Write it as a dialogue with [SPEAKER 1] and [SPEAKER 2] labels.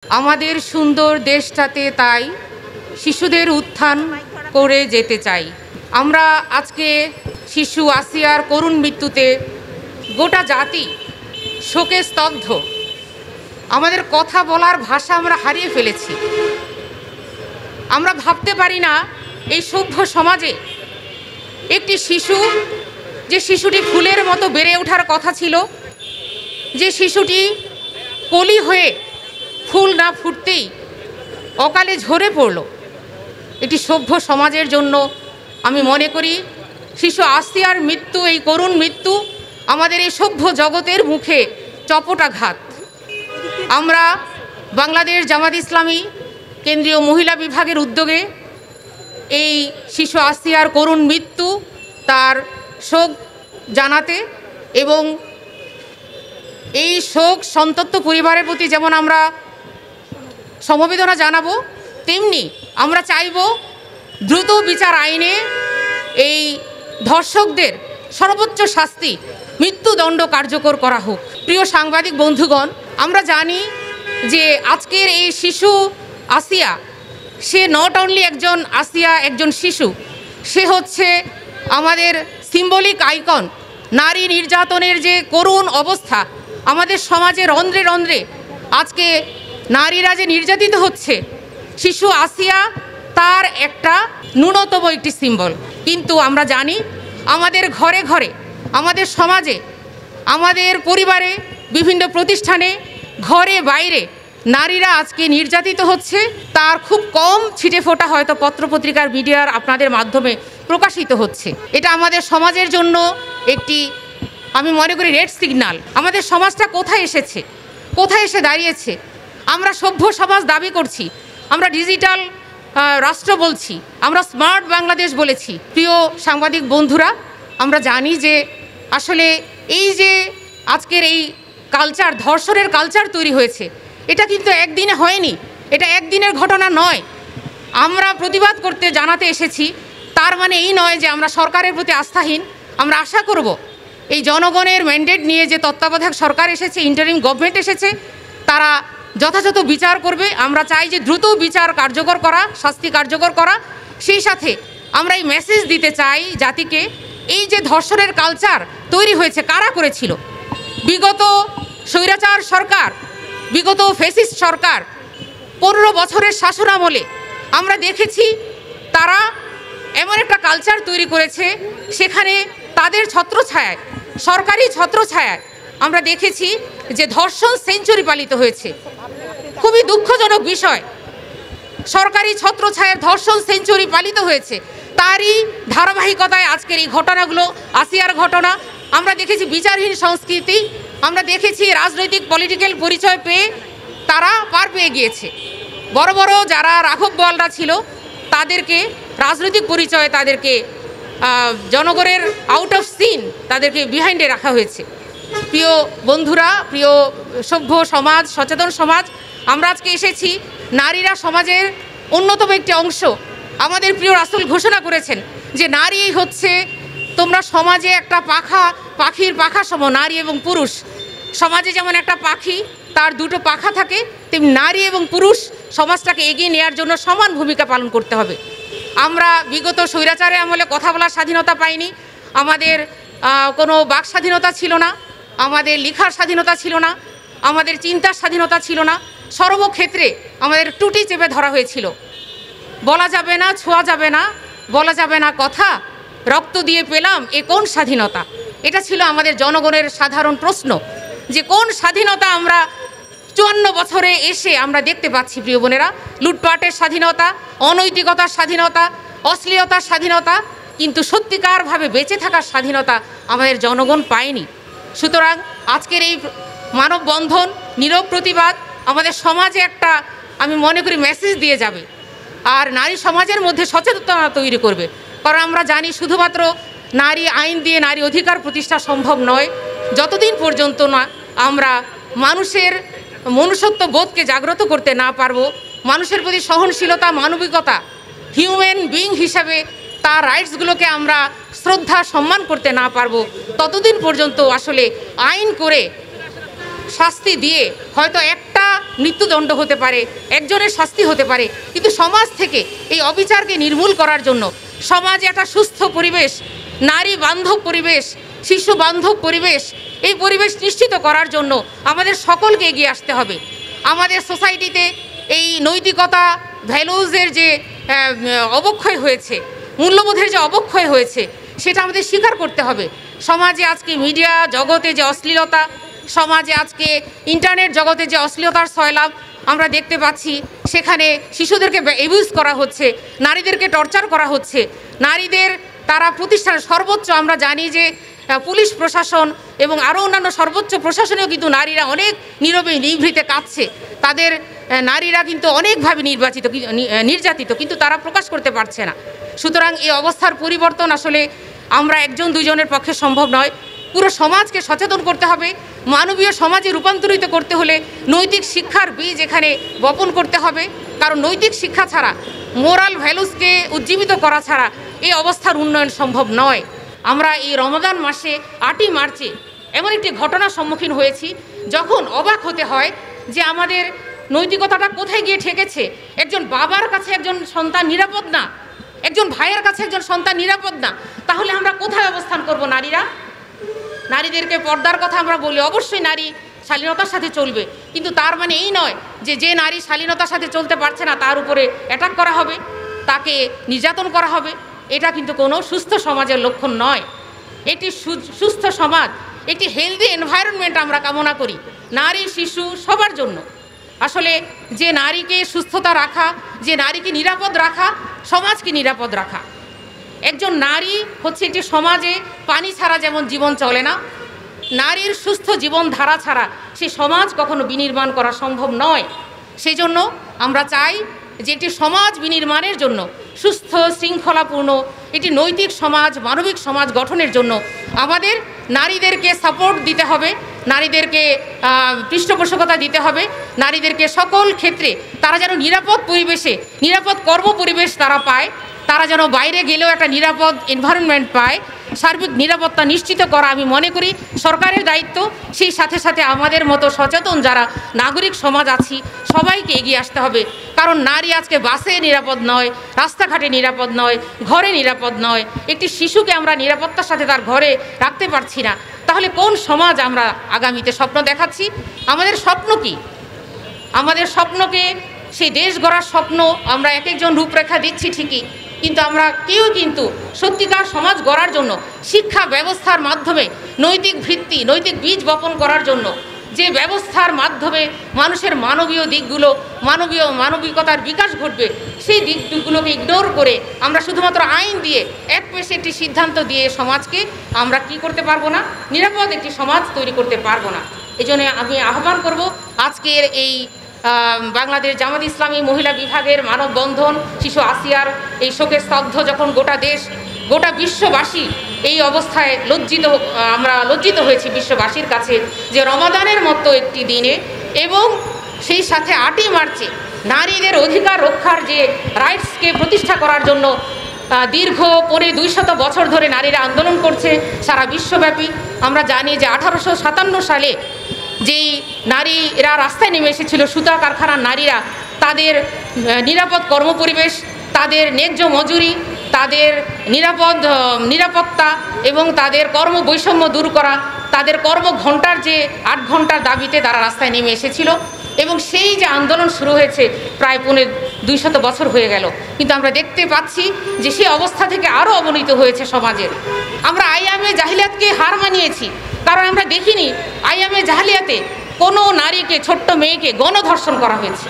[SPEAKER 1] আমাদের সুন্দর দেশটাতে তাই শিশুদের উত্থান করে যেতে চাই। আমরা আজকে শিশু আসিয়ার করুণ মৃত্যুতে গোটা জাতি শোকে স্তব্ধ। আমাদের কথা বলার ভাষা আমরা হারিয়ে ফেলেছি। আমরা ভাবতে পারি না এই সভ্য সমাজে একটি শিশু, যে শিশুটি ফুলের মতো বেড়ে ওঠার কথা ছিল, যে শিশুটি কলি হয়ে ফুল না ফুটতেই অকালে ঝরে পড়ল, এটি সভ্য সমাজের জন্য আমি মনে করি শিশু আসিয়ার মৃত্যু, এই করুণ মৃত্যু আমাদের এই সভ্য জগতের মুখে চপটাঘাত। আমরা বাংলাদেশ জামাত ইসলামী কেন্দ্রীয় মহিলা বিভাগের উদ্যোগে এই শিশু আসিয়ার করুণ মৃত্যু তার শোক জানাতে এবং এই শোক সন্তপ্ত পরিবারের প্রতি যেমন আমরা সমবেদনা জানাবো, তেমনি আমরা চাইব দ্রুত বিচার আইনে এই ধর্ষকদের সর্বোচ্চ শাস্তি, মৃত্যুদণ্ড কার্যকর করা হোক। প্রিয় সাংবাদিক বন্ধুগণ, আমরা জানি যে আজকের এই শিশু আসিয়া, সে নট অনলি একজন আসিয়া, একজন শিশু, সে হচ্ছে আমাদের সিম্বলিক আইকন। নারী নির্যাতনের যে করুণ অবস্থা আমাদের সমাজে রন্ধ্রে রন্ধ্রে আজকে নারীরা যে নির্যাতিত হচ্ছে, শিশু আসিয়া তার একটা ন্যূনতম একটি সিম্বল। কিন্তু আমরা জানি আমাদের ঘরে ঘরে, আমাদের সমাজে, আমাদের পরিবারে, বিভিন্ন প্রতিষ্ঠানে, ঘরে বাইরে নারীরা আজকে নির্যাতিত হচ্ছে। তার খুব কম ছিটে ফোটা হয়তো পত্রপত্রিকার, মিডিয়ার আপনাদের মাধ্যমে প্রকাশিত হচ্ছে। এটা আমাদের সমাজের জন্য একটি, আমি মনে করি, রেড সিগন্যাল। আমাদের সমাজটা কোথায় এসেছে, কোথায় এসে দাঁড়িয়েছে। আমরা সভ্য সমাজ দাবি করছি, আমরা ডিজিটাল রাষ্ট্র বলছি, আমরা স্মার্ট বাংলাদেশ বলেছি। প্রিয় সাংবাদিক বন্ধুরা, আমরা জানি যে আসলে এই যে আজকের এই কালচার, ধর্ষণের কালচার তৈরি হয়েছে, এটা কিন্তু একদিনে হয়নি, এটা একদিনের ঘটনা নয়। আমরা প্রতিবাদ করতে জানাতে এসেছি, তার মানে এই নয় যে আমরা সরকারের প্রতি আস্থাহীন। আমরা আশা করব এই জনগণের ম্যান্ডেট নিয়ে যে তত্ত্বাবধায়ক সরকার এসেছে, ইন্টারিম গভর্নমেন্ট এসেছে, তারা যথাযথ বিচার করবে। আমরা চাই যে দ্রুত বিচার কার্যকর করা, শাস্তি কার্যকর করা। সেই সাথে আমরা এই মেসেজ দিতে চাই জাতিকে, এই যে ধর্ষণের কালচার তৈরি হয়েছে কারা করেছিল? বিগত স্বৈরাচার সরকার, বিগত ফ্যাসিস্ট সরকার 15 বছরের শাসনামলে আমরা দেখেছি তারা এমন একটা কালচার তৈরি করেছে, সেখানে তাদের ছত্রছায়ায়, সরকারি ছত্রছায়ায় আমরা দেখেছি যে ধর্ষণ সেঞ্চুরি পালিত হয়েছে। খুবই দুঃখজনক বিষয়, সরকারি ছত্রছায়ার ধর্ষণ সেঞ্চুরি পালিত হয়েছে। তারই ধারাবাহিকতায় আজকের এই ঘটনাগুলো, আসিয়ার ঘটনা। আমরা দেখেছি বিচারহীন সংস্কৃতি, আমরা দেখেছি রাজনৈতিক পলিটিক্যাল পরিচয় পেয়ে তারা পার পেয়ে গিয়েছে। বড় বড় যারা রাঘব বোয়ালরা ছিল, তাদেরকে রাজনৈতিক পরিচয়ে তাদেরকে জনগণের আউট অফ সিন, তাদেরকে বিহাইন্ডে রাখা হয়েছে। প্রিয় বন্ধুরা, প্রিয় সভ্য সমাজ, সচেতন সমাজ, আমরা আজকে এসেছি, নারীরা সমাজের অন্যতম একটি অংশ। আমাদের প্রিয় রাসূল ঘোষণা করেছেন যে নারী হচ্ছে, তোমরা সমাজে একটা পাখির পাখা সম। নারী এবং পুরুষ সমাজে যেমন একটা পাখি, তার দুটো পাখা থাকে, তেমনি নারী এবং পুরুষ সমাজটাকে এগিয়ে নেওয়ার জন্য সমান ভূমিকা পালন করতে হবে। আমরা বিগত স্বৈরাচারের আমলে কথা বলার স্বাধীনতা পাইনি, আমাদের কোনো বাক স্বাধীনতা ছিল না, আমাদের লেখার স্বাধীনতা ছিল না, আমাদের চিন্তার স্বাধীনতা ছিল না। সর্বক্ষেত্রে আমাদের টুটি চেপে ধরা হয়েছিল। বলা যাবে না, ছোঁয়া যাবে না, বলা যাবে না কথা, রক্ত দিয়ে পেলাম এ কোন স্বাধীনতা। এটা ছিল আমাদের জনগণের সাধারণ প্রশ্ন, যে কোন স্বাধীনতা আমরা 54 বছরে এসে আমরা দেখতে পাচ্ছি। প্রিয় বোনেরা, লুটপাটের স্বাধীনতা, অনৈতিকতার স্বাধীনতা, অশ্লীলতার স্বাধীনতা, কিন্তু সত্যিকারভাবে বেঁচে থাকার স্বাধীনতা আমাদের জনগণ পায়নি। সুতরাং আজকের এই মানববন্ধন, নীরব প্রতিবাদ আমাদের সমাজে একটা, আমি মনে করি, মেসেজ দিয়ে যাবে, আর নারী সমাজের মধ্যে সচেতনতা তৈরি করবে। কারণ আমরা জানি শুধুমাত্র নারী আইন দিয়ে নারী অধিকার প্রতিষ্ঠা সম্ভব নয়, যতদিন পর্যন্ত না আমরা মানুষের মনুষ্যত্ব বোধকে জাগ্রত করতে না পারবো, মানুষের প্রতি সহনশীলতা, মানবিকতা, হিউম্যান বিং হিসাবে তার রাইটসগুলোকে আমরা শ্রদ্ধা সম্মান করতে না পারবো, ততদিন পর্যন্ত আসলে আইন করে শাস্তি দিয়ে হয়তো একটা মৃত্যুদণ্ড হতে পারে, একজনের শাস্তি হতে পারে, কিন্তু সমাজ থেকে এই অবিচারকে নির্মূল করার জন্য, সমাজে একটা সুস্থ পরিবেশ, নারী বান্ধব পরিবেশ, শিশু বান্ধব পরিবেশ, এই পরিবেশ নিশ্চিত করার জন্য আমাদের সকলকে এগিয়ে আসতে হবে। আমাদের সোসাইটিতে এই নৈতিকতা, ভ্যালুজের যে অবক্ষয় হয়েছে, মূল্যবোধের যে অবক্ষয় হয়েছে, সেটা আমাদের স্বীকার করতে হবে। সমাজে আজকে মিডিয়া জগতে যে অশ্লীলতা, সমাজে আজকে ইন্টারনেট জগতে যে অশ্লীলতার সয়লাভ আমরা দেখতে পাচ্ছি, সেখানে শিশুদেরকে অ্যাবিউজ করা হচ্ছে, নারীদেরকে টর্চার করা হচ্ছে, নারীদের তারা প্রতিষ্ঠানের সর্বোচ্চ, আমরা জানি যে পুলিশ প্রশাসন এবং আরও অন্যান্য সর্বোচ্চ প্রশাসনেও কিন্তু নারীরা অনেক নীরবে নিভৃতে কাঁদছে। তাদের নারীরা কিন্তু অনেকভাবে নির্যাতিত, কিন্তু তারা প্রকাশ করতে পারছে না। সুতরাং এই অবস্থার পরিবর্তন আসলে আমরা একজন দুইজনের পক্ষে সম্ভব নয়, পুরো সমাজকে সচেতন করতে হবে। মানবীয় সমাজে রূপান্তরিত করতে হলে নৈতিক শিক্ষার বীজ এখানে বপন করতে হবে, কারণ নৈতিক শিক্ষা ছাড়া, মোরাল ভ্যালুসকে উজ্জীবিত করা ছাড়া এই অবস্থার উন্নয়ন সম্ভব নয়। আমরা এই রমাদান মাসে 8ই মার্চে এমন একটি ঘটনার সম্মুখীন হয়েছি, যখন অবাক হতে হয় যে আমাদের নৈতিকতাটা কোথায় গিয়ে ঠেকেছে। একজন বাবার কাছে একজন সন্তান নিরাপদ না, একজন ভাইয়ের কাছে একজন সন্তান নিরাপদ না, তাহলে আমরা কোথায় অবস্থান করব? নারীদেরকে পর্দার কথা আমরা বলি, অবশ্যই নারী শালীনতার সাথে চলবে, কিন্তু তার মানে এই নয় যে নারী শালীনতার সাথে চলতে পারছে না তার উপরে অ্যাটাক করা হবে, তাকে নির্যাতন করা হবে। এটা কিন্তু কোনো সুস্থ সমাজের লক্ষণ নয়। একটি সুস্থ সমাজ, একটি হেলদি এনভায়রনমেন্ট আমরা কামনা করি নারী, শিশু সবার জন্য। আসলে যে নারীকে সুস্থতা রাখা, যে নারীকে নিরাপদ রাখা, সমাজকে নিরাপদ রাখা। একজন নারী হচ্ছে একটি সমাজে পানি ছাড়া যেমন জীবন চলে না, নারীর সুস্থ জীবনধারা ছাড়া সে সমাজ কখনো বিনির্মাণ করা সম্ভব নয়। সেই জন্য আমরা চাই যে একটি সমাজ বিনির্মাণের জন্য, সুস্থ শৃঙ্খলাপূর্ণ একটি নৈতিক সমাজ, মানবিক সমাজ গঠনের জন্য আমাদের নারীদেরকে সাপোর্ট দিতে হবে, নারীদেরকে পৃষ্ঠপোষকতা দিতে হবে, নারীদেরকে সকল ক্ষেত্রে তারা যেন নিরাপদ পরিবেশে, নিরাপদ কর্ম পরিবেশ তারা পায়, তারা যেন বাইরে গেলেও একটা নিরাপদ এনভায়রনমেন্ট পায়। সার্বিক নিরাপত্তা নিশ্চিত করা আমি মনে করি সরকারের দায়িত্ব। সেই সাথে সাথে আমাদের মতো সচেতন যারা নাগরিক সমাজ আছি সবাইকে এগিয়ে আসতে হবে, কারণ নারী আজকে বাসে নিরাপদ নয়, রাস্তাঘাটে নিরাপদ নয়, ঘরে নিরাপদ নয়। একটি শিশুকে আমরা নিরাপত্তার সাথে তার ঘরে রাখতে পারছি না, তাহলে কোন সমাজ আমরা আগামীতে স্বপ্ন দেখাচ্ছি? আমাদের স্বপ্ন কি? আমাদের স্বপ্নকে, সেই দেশ গড়ার স্বপ্ন আমরা এক একজন রূপরেখা দিচ্ছি ঠিকই, কিন্তু আমরা কেউ কিন্তু সত্যিকার সমাজ গড়ার জন্য শিক্ষা ব্যবস্থার মাধ্যমে নৈতিক ভিত্তি, নৈতিক বীজ বপন করার জন্য যে ব্যবস্থার মাধ্যমে মানুষের মানবীয় দিকগুলো, মানবিকতার বিকাশ ঘটবে, সেই দিকগুলোকে ইগনোর করে আমরা শুধুমাত্র আইন দিয়ে এক পেশে একটি সিদ্ধান্ত দিয়ে সমাজকে আমরা কি করতে পারবো না? নিরাপদ একটি সমাজ তৈরি করতে পারবো না। এই জন্য আমি আহ্বান করব, আজকের এই বাংলাদেশ জামাত ইসলামী মহিলা বিভাগের মানববন্ধন, শিশু আসিয়ার এই শোকে স্তব্ধ যখন গোটা দেশ, গোটা বিশ্ববাসী এই অবস্থায় আমরা লজ্জিত হয়েছি বিশ্ববাসীর কাছে যে রমাদানের মতো একটি দিনে, এবং সেই সাথে 8ই মার্চে নারীদের অধিকার রক্ষার যে রাইটসকে প্রতিষ্ঠা করার জন্য দীর্ঘ 200 বছর ধরে নারীরা আন্দোলন করছে সারা বিশ্বব্যাপী। আমরা জানি যে 1857 সালে যেই নারীরা রাস্তায় নেমে এসেছিল, সুতা কারখানার নারীরা, তাদের নিরাপদ কর্মপরিবেশ, তাদের ন্যায্য মজুরি, তাদের নিরাপত্তা এবং তাদের কর্ম বৈষম্য দূর করা, তাদের কর্মঘণ্টার যে 8 ঘন্টার দাবিতে তারা রাস্তায় নেমে এসেছিল, এবং সেই যে আন্দোলন শুরু হয়েছে প্রায় 200 বছর হয়ে গেল, কিন্তু আমরা দেখতে পাচ্ছি যে সেই অবস্থা থেকে আরও অবনতি হয়েছে সমাজের। আমরা আইয়ামে জাহিলিয়াতকে হার মানিয়েছি, কারণ আমরা দেখিনি আইয়ামে জাহিলিয়াতে কোনো নারীকে, ছোট্ট মেয়েকে গণধর্ষণ করা হয়েছে।